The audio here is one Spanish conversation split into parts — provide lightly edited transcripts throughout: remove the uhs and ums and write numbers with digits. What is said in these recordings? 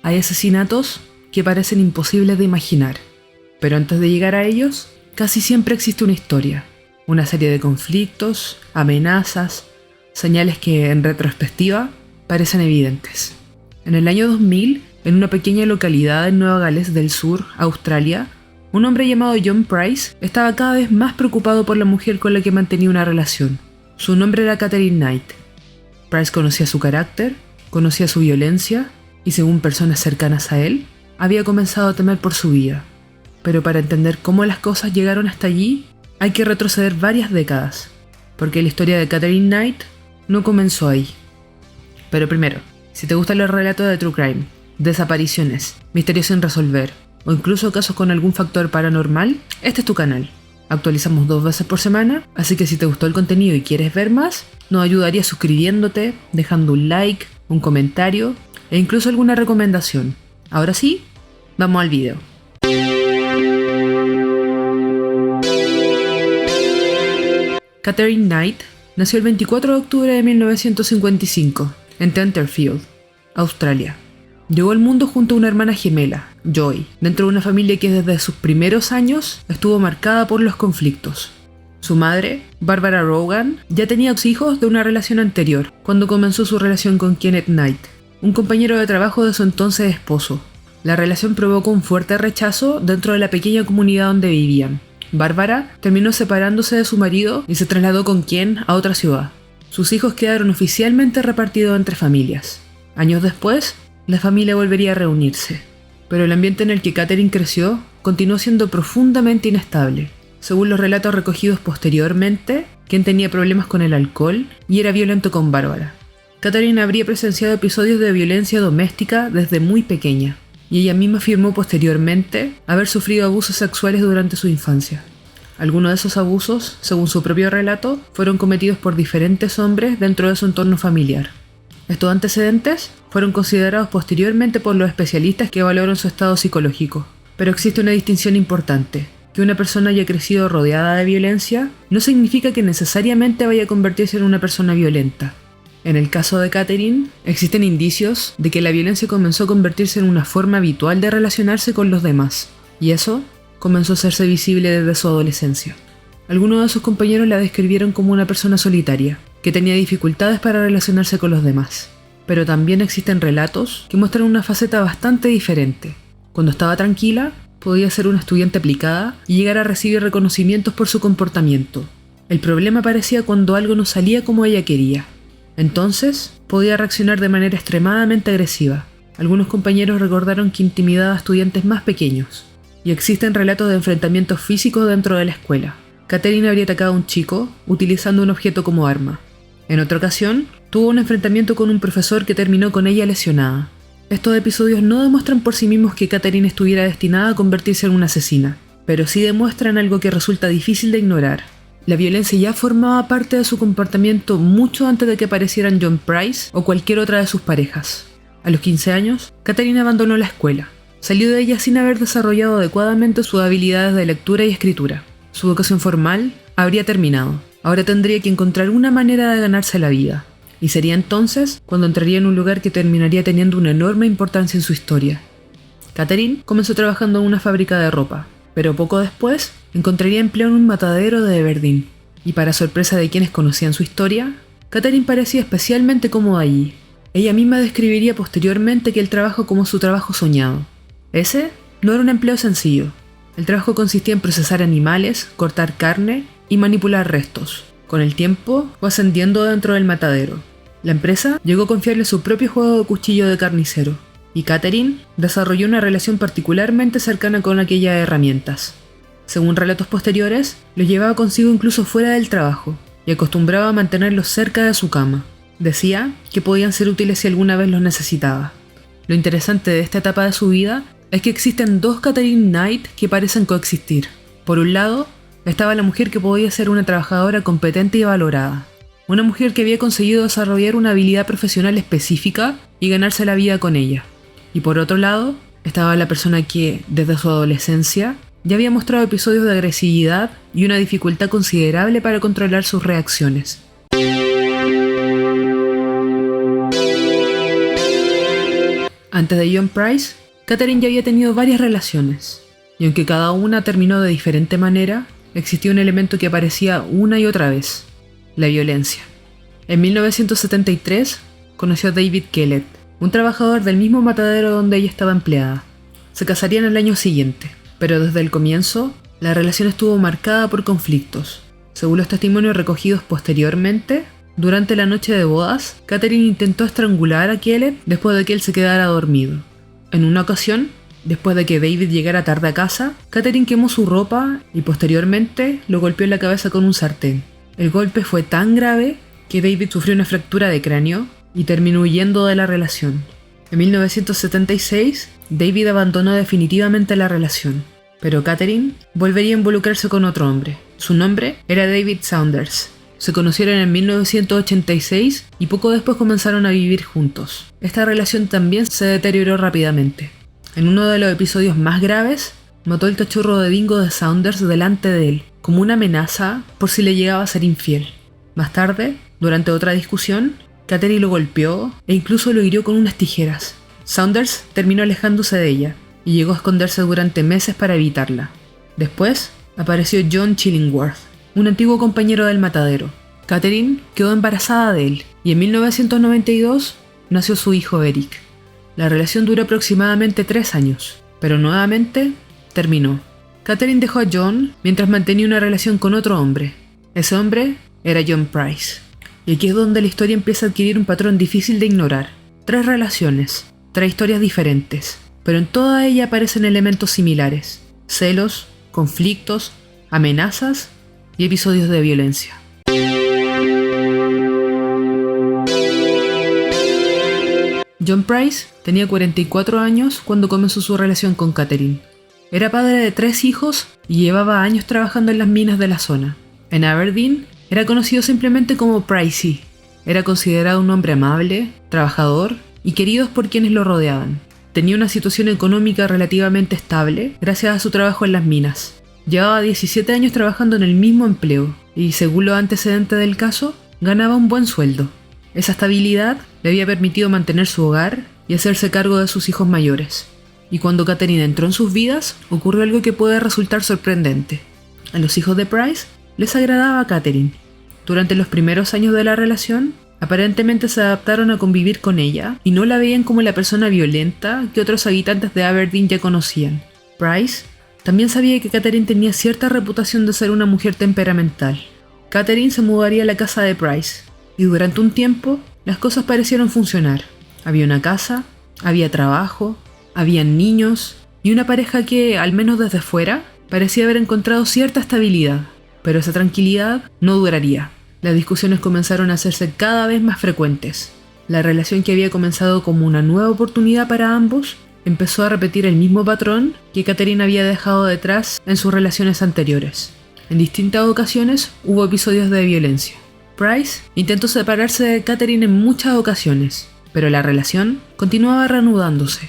Hay asesinatos que parecen imposibles de imaginar, pero antes de llegar a ellos, casi siempre existe una historia, una serie de conflictos, amenazas, señales que en retrospectiva parecen evidentes. En el año 2000, en una pequeña localidad en Nueva Gales del Sur, Australia, un hombre llamado John Price estaba cada vez más preocupado por la mujer con la que mantenía una relación. Su nombre era Catherine Knight. Price conocía su carácter, conocía su violencia y, según personas cercanas a él, había comenzado a temer por su vida. Pero para entender cómo las cosas llegaron hasta allí, hay que retroceder varias décadas, porque la historia de Catherine Knight no comenzó ahí. Pero primero, si te gustan los relatos de True Crime, desapariciones, misterios sin resolver, o incluso casos con algún factor paranormal, este es tu canal. Actualizamos 2 veces por semana, así que si te gustó el contenido y quieres ver más, nos ayudaría suscribiéndote, dejando un like, un comentario e incluso alguna recomendación. Ahora sí, vamos al video. Catherine Knight nació el 24 de octubre de 1955 en Tenterfield, Australia. Llegó al mundo junto a una hermana gemela, Joy, dentro de una familia que desde sus primeros años estuvo marcada por los conflictos. Su madre, Barbara Rogan, ya tenía 2 hijos de una relación anterior, cuando comenzó su relación con Kenneth Knight, un compañero de trabajo de su entonces esposo. La relación provocó un fuerte rechazo dentro de la pequeña comunidad donde vivían. Barbara terminó separándose de su marido y se trasladó con Ken a otra ciudad. Sus hijos quedaron oficialmente repartidos entre familias. Años después, la familia volvería a reunirse, pero el ambiente en el que Catherine creció continuó siendo profundamente inestable. Según los relatos recogidos posteriormente, Ken tenía problemas con el alcohol y era violento con Barbara. Catherine habría presenciado episodios de violencia doméstica desde muy pequeña, y ella misma afirmó posteriormente haber sufrido abusos sexuales durante su infancia. Algunos de esos abusos, según su propio relato, fueron cometidos por diferentes hombres dentro de su entorno familiar. Estos antecedentes fueron considerados posteriormente por los especialistas que evaluaron su estado psicológico. Pero existe una distinción importante: que una persona haya crecido rodeada de violencia no significa que necesariamente vaya a convertirse en una persona violenta. En el caso de Catherine, existen indicios de que la violencia comenzó a convertirse en una forma habitual de relacionarse con los demás, y eso comenzó a hacerse visible desde su adolescencia. Algunos de sus compañeros la describieron como una persona solitaria, que tenía dificultades para relacionarse con los demás. Pero también existen relatos que muestran una faceta bastante diferente. Cuando estaba tranquila, podía ser una estudiante aplicada y llegar a recibir reconocimientos por su comportamiento. El problema aparecía cuando algo no salía como ella quería. Entonces, podía reaccionar de manera extremadamente agresiva. Algunos compañeros recordaron que intimidaba a estudiantes más pequeños. Y existen relatos de enfrentamientos físicos dentro de la escuela. Catherine habría atacado a un chico utilizando un objeto como arma. En otra ocasión, tuvo un enfrentamiento con un profesor que terminó con ella lesionada. Estos episodios no demuestran por sí mismos que Catherine estuviera destinada a convertirse en una asesina, pero sí demuestran algo que resulta difícil de ignorar. La violencia ya formaba parte de su comportamiento mucho antes de que aparecieran John Price o cualquier otra de sus parejas. A los 15 años, Catherine abandonó la escuela. Salió de ella sin haber desarrollado adecuadamente sus habilidades de lectura y escritura. Su educación formal habría terminado. Ahora tendría que encontrar una manera de ganarse la vida. Y sería entonces cuando entraría en un lugar que terminaría teniendo una enorme importancia en su historia. Catherine comenzó trabajando en una fábrica de ropa, pero poco después encontraría empleo en un matadero de Aberdeen. Y para sorpresa de quienes conocían su historia, Catherine parecía especialmente cómoda allí. Ella misma describiría posteriormente aquel trabajo como su trabajo soñado. Ese no era un empleo sencillo. El trabajo consistía en procesar animales, cortar carne y manipular restos. Con el tiempo fue ascendiendo dentro del matadero. La empresa llegó a confiarle su propio juego de cuchillo de carnicero, y Catherine desarrolló una relación particularmente cercana con aquellas herramientas. Según relatos posteriores, los llevaba consigo incluso fuera del trabajo, y acostumbraba a mantenerlos cerca de su cama. Decía que podían ser útiles si alguna vez los necesitaba. Lo interesante de esta etapa de su vida es que existen 2 Catherine Knight que parecen coexistir. Por un lado, estaba la mujer que podía ser una trabajadora competente y valorada. Una mujer que había conseguido desarrollar una habilidad profesional específica y ganarse la vida con ella. Y por otro lado, estaba la persona que, desde su adolescencia, ya había mostrado episodios de agresividad y una dificultad considerable para controlar sus reacciones. Antes de John Price, Katherine ya había tenido varias relaciones, y aunque cada una terminó de diferente manera, existía un elemento que aparecía una y otra vez: la violencia. En 1973 conoció a David Kellett, un trabajador del mismo matadero donde ella estaba empleada. Se casarían el año siguiente, pero desde el comienzo la relación estuvo marcada por conflictos. Según los testimonios recogidos posteriormente, durante la noche de bodas, Katherine intentó estrangular a Kellett después de que él se quedara dormido. En una ocasión, después de que David llegara tarde a casa, Katherine quemó su ropa y posteriormente lo golpeó en la cabeza con un sartén. El golpe fue tan grave que David sufrió una fractura de cráneo y terminó huyendo de la relación. En 1976, David abandonó definitivamente la relación, pero Katherine volvería a involucrarse con otro hombre. Su nombre era David Saunders. Se conocieron en 1986 y poco después comenzaron a vivir juntos. Esta relación también se deterioró rápidamente. En uno de los episodios más graves, mató el cachorro de dingo de Saunders delante de él, como una amenaza por si le llegaba a ser infiel. Más tarde, durante otra discusión, Katherine lo golpeó e incluso lo hirió con unas tijeras. Saunders terminó alejándose de ella y llegó a esconderse durante meses para evitarla. Después, apareció John Chillingworth, un antiguo compañero del matadero. Katherine quedó embarazada de él y en 1992 nació su hijo Eric. La relación duró aproximadamente 3 años, pero nuevamente terminó. Katherine dejó a John mientras mantenía una relación con otro hombre. Ese hombre era John Price. Y aquí es donde la historia empieza a adquirir un patrón difícil de ignorar. 3 relaciones, 3 historias diferentes, pero en todas ellas aparecen elementos similares: celos, conflictos, amenazas y episodios de violencia. John Price tenía 44 años cuando comenzó su relación con Katherine. Era padre de 3 hijos y llevaba años trabajando en las minas de la zona. En Aberdeen era conocido simplemente como Pricey. Era considerado un hombre amable, trabajador y querido por quienes lo rodeaban. Tenía una situación económica relativamente estable gracias a su trabajo en las minas. Llevaba 17 años trabajando en el mismo empleo y, según los antecedentes del caso, ganaba un buen sueldo. Esa estabilidad le había permitido mantener su hogar y hacerse cargo de sus hijos mayores. Y cuando Katherine entró en sus vidas, ocurrió algo que puede resultar sorprendente. A los hijos de Price les agradaba a Katherine. Durante los primeros años de la relación, aparentemente se adaptaron a convivir con ella y no la veían como la persona violenta que otros habitantes de Aberdeen ya conocían. Price también sabía que Katherine tenía cierta reputación de ser una mujer temperamental. Katherine se mudaría a la casa de Price, y durante un tiempo las cosas parecieron funcionar. Había una casa, había trabajo, habían niños y una pareja que, al menos desde fuera, parecía haber encontrado cierta estabilidad. Pero esa tranquilidad no duraría. Las discusiones comenzaron a hacerse cada vez más frecuentes. La relación que había comenzado como una nueva oportunidad para ambos empezó a repetir el mismo patrón que Katherine había dejado detrás en sus relaciones anteriores. En distintas ocasiones hubo episodios de violencia. Price intentó separarse de Katherine en muchas ocasiones, pero la relación continuaba reanudándose.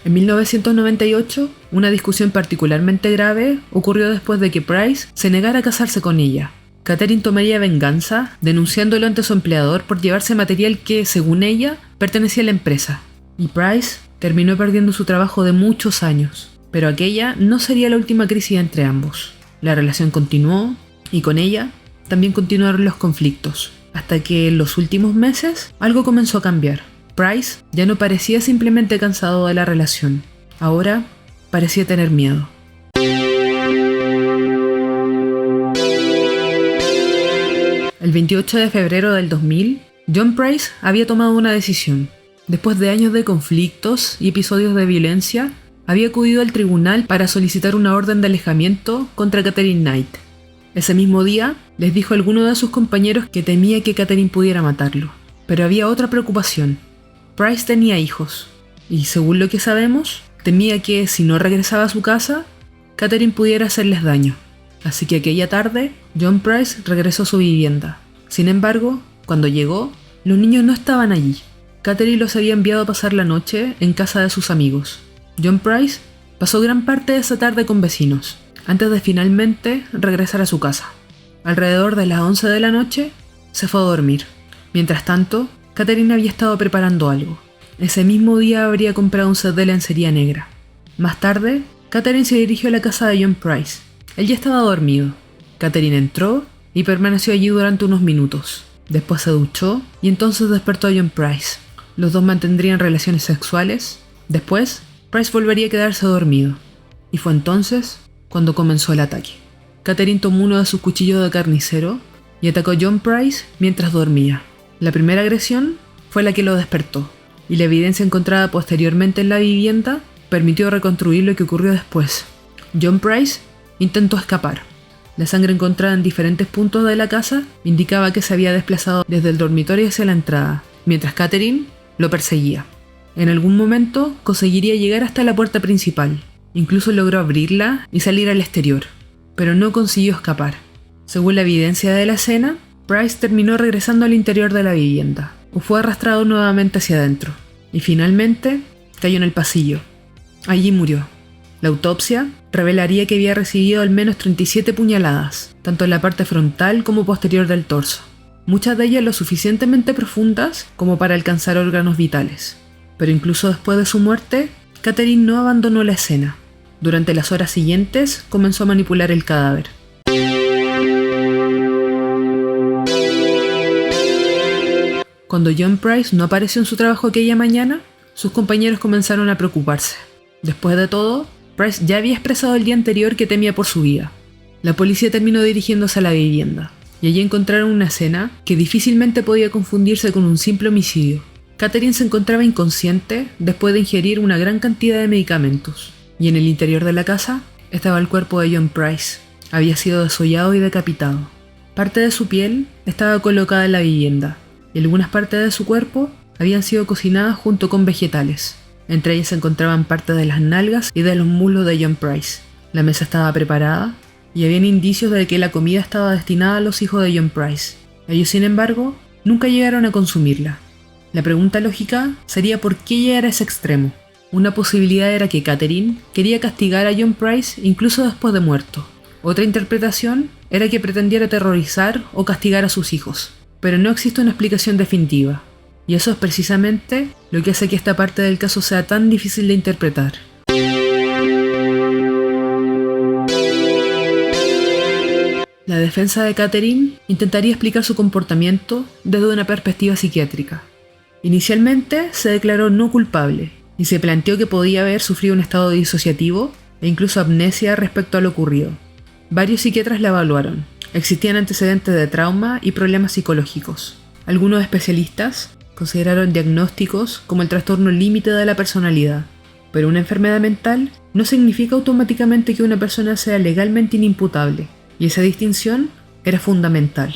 En 1998, una discusión particularmente grave ocurrió después de que Price se negara a casarse con ella. Katherine tomaría venganza, denunciándolo ante su empleador por llevarse material que, según ella, pertenecía a la empresa. Y Price terminó perdiendo su trabajo de muchos años. Pero aquella no sería la última crisis entre ambos. La relación continuó, y con ella también continuaron los conflictos, hasta que en los últimos meses algo comenzó a cambiar. Price ya no parecía simplemente cansado de la relación, ahora parecía tener miedo. El 28 de febrero del 2000, John Price había tomado una decisión. Después de años de conflictos y episodios de violencia, había acudido al tribunal para solicitar una orden de alejamiento contra Katherine Knight. Ese mismo día, les dijo a alguno de sus compañeros que temía que Katherine pudiera matarlo. Pero había otra preocupación. Price tenía hijos, y según lo que sabemos, temía que, si no regresaba a su casa, Katherine pudiera hacerles daño. Así que aquella tarde, John Price regresó a su vivienda. Sin embargo, cuando llegó, los niños no estaban allí. Katherine los había enviado a pasar la noche en casa de sus amigos. John Price pasó gran parte de esa tarde con vecinos, antes de finalmente regresar a su casa. Alrededor de las 11 de la noche, se fue a dormir. Mientras tanto, Katherine había estado preparando algo. Ese mismo día habría comprado un set de lencería negra. Más tarde, Catherine se dirigió a la casa de John Price. Él ya estaba dormido. Catherine entró y permaneció allí durante unos minutos. Después se duchó y entonces despertó a John Price. Los dos mantendrían relaciones sexuales. Después, Price volvería a quedarse dormido. Y fue entonces cuando comenzó el ataque. Catherine tomó uno de sus cuchillos de carnicero y atacó a John Price mientras dormía. La primera agresión fue la que lo despertó, y la evidencia encontrada posteriormente en la vivienda permitió reconstruir lo que ocurrió después. John Price intentó escapar. La sangre encontrada en diferentes puntos de la casa indicaba que se había desplazado desde el dormitorio hacia la entrada, mientras Catherine lo perseguía. En algún momento conseguiría llegar hasta la puerta principal. Incluso logró abrirla y salir al exterior, pero no consiguió escapar. Según la evidencia de la escena, Price terminó regresando al interior de la vivienda, o fue arrastrado nuevamente hacia adentro, y finalmente cayó en el pasillo. Allí murió. La autopsia revelaría que había recibido al menos 37 puñaladas, tanto en la parte frontal como posterior del torso, muchas de ellas lo suficientemente profundas como para alcanzar órganos vitales. Pero incluso después de su muerte, Catherine no abandonó la escena. Durante las horas siguientes comenzó a manipular el cadáver. Cuando John Price no apareció en su trabajo aquella mañana, sus compañeros comenzaron a preocuparse. Después de todo, Price ya había expresado el día anterior que temía por su vida. La policía terminó dirigiéndose a la vivienda, y allí encontraron una escena que difícilmente podía confundirse con un simple homicidio. Catherine se encontraba inconsciente después de ingerir una gran cantidad de medicamentos, y en el interior de la casa estaba el cuerpo de John Price. Había sido desollado y decapitado. Parte de su piel estaba colocada en la vivienda, y algunas partes de su cuerpo habían sido cocinadas junto con vegetales. Entre ellas se encontraban partes de las nalgas y de los muslos de John Price. La mesa estaba preparada y habían indicios de que la comida estaba destinada a los hijos de John Price. Ellos, sin embargo, nunca llegaron a consumirla. La pregunta lógica sería por qué llegar a ese extremo. Una posibilidad era que Catherine quería castigar a John Price incluso después de muerto. Otra interpretación era que pretendiera aterrorizar o castigar a sus hijos. Pero no existe una explicación definitiva. Y eso es precisamente lo que hace que esta parte del caso sea tan difícil de interpretar. La defensa de Catherine intentaría explicar su comportamiento desde una perspectiva psiquiátrica. Inicialmente se declaró no culpable y se planteó que podía haber sufrido un estado disociativo e incluso amnesia respecto a lo ocurrido. Varios psiquiatras la evaluaron. Existían antecedentes de trauma y problemas psicológicos. Algunos especialistas consideraron diagnósticos como el trastorno límite de la personalidad, pero una enfermedad mental no significa automáticamente que una persona sea legalmente inimputable, y esa distinción era fundamental.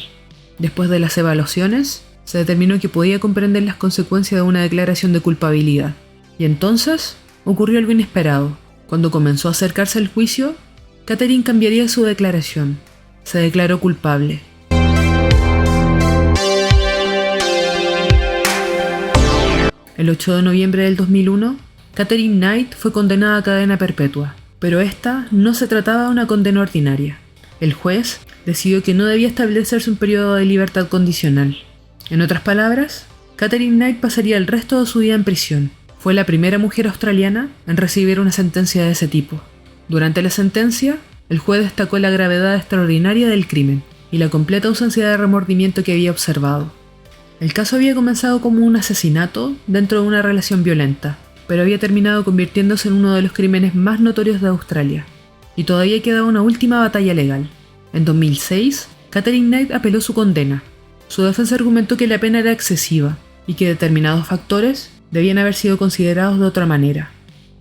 Después de las evaluaciones, se determinó que podía comprender las consecuencias de una declaración de culpabilidad, y entonces ocurrió algo inesperado. Cuando comenzó a acercarse el juicio, Catherine cambiaría su declaración. Se declaró culpable. El 8 de noviembre del 2001, Catherine Knight fue condenada a cadena perpetua, pero esta no se trataba de una condena ordinaria. El juez decidió que no debía establecerse un periodo de libertad condicional. En otras palabras, Catherine Knight pasaría el resto de su vida en prisión. Fue la primera mujer australiana en recibir una sentencia de ese tipo. Durante la sentencia, el juez destacó la gravedad extraordinaria del crimen y la completa ausencia de remordimiento que había observado. El caso había comenzado como un asesinato dentro de una relación violenta, pero había terminado convirtiéndose en uno de los crímenes más notorios de Australia. Y todavía quedaba una última batalla legal. En 2006, Catherine Knight apeló su condena. Su defensa argumentó que la pena era excesiva y que determinados factores debían haber sido considerados de otra manera.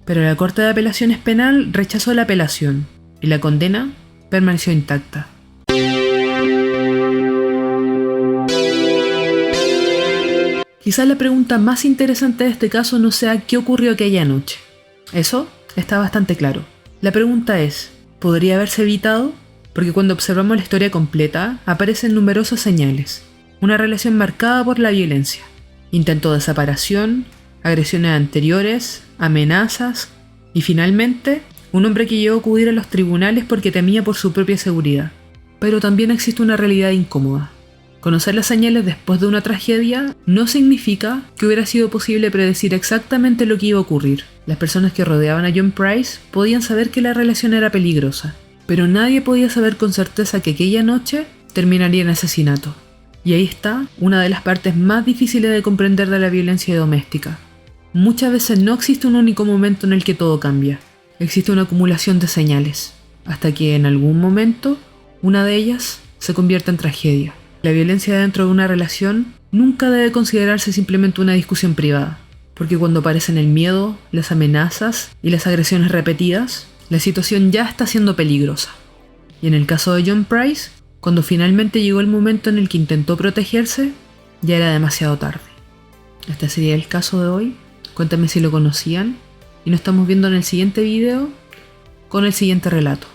Pero la Corte de Apelaciones Penal rechazó la apelación y la condena permaneció intacta. Quizás la pregunta más interesante de este caso no sea qué ocurrió aquella noche. Eso está bastante claro. La pregunta es, ¿podría haberse evitado? Porque cuando observamos la historia completa, aparecen numerosas señales. Una relación marcada por la violencia, intento de separación, agresiones anteriores, amenazas y finalmente, un hombre que llegó a acudir a los tribunales porque temía por su propia seguridad. Pero también existe una realidad incómoda. Conocer las señales después de una tragedia no significa que hubiera sido posible predecir exactamente lo que iba a ocurrir. Las personas que rodeaban a John Price podían saber que la relación era peligrosa, pero nadie podía saber con certeza que aquella noche terminaría en asesinato. Y ahí está una de las partes más difíciles de comprender de la violencia doméstica. Muchas veces no existe un único momento en el que todo cambia. Existe una acumulación de señales, hasta que en algún momento una de ellas se convierte en tragedia. La violencia dentro de una relación nunca debe considerarse simplemente una discusión privada, porque cuando aparecen el miedo, las amenazas y las agresiones repetidas, la situación ya está siendo peligrosa. Y en el caso de John Price, cuando finalmente llegó el momento en el que intentó protegerse, ya era demasiado tarde. Este sería el caso de hoy. Cuéntame si lo conocían y nos estamos viendo en el siguiente video con el siguiente relato.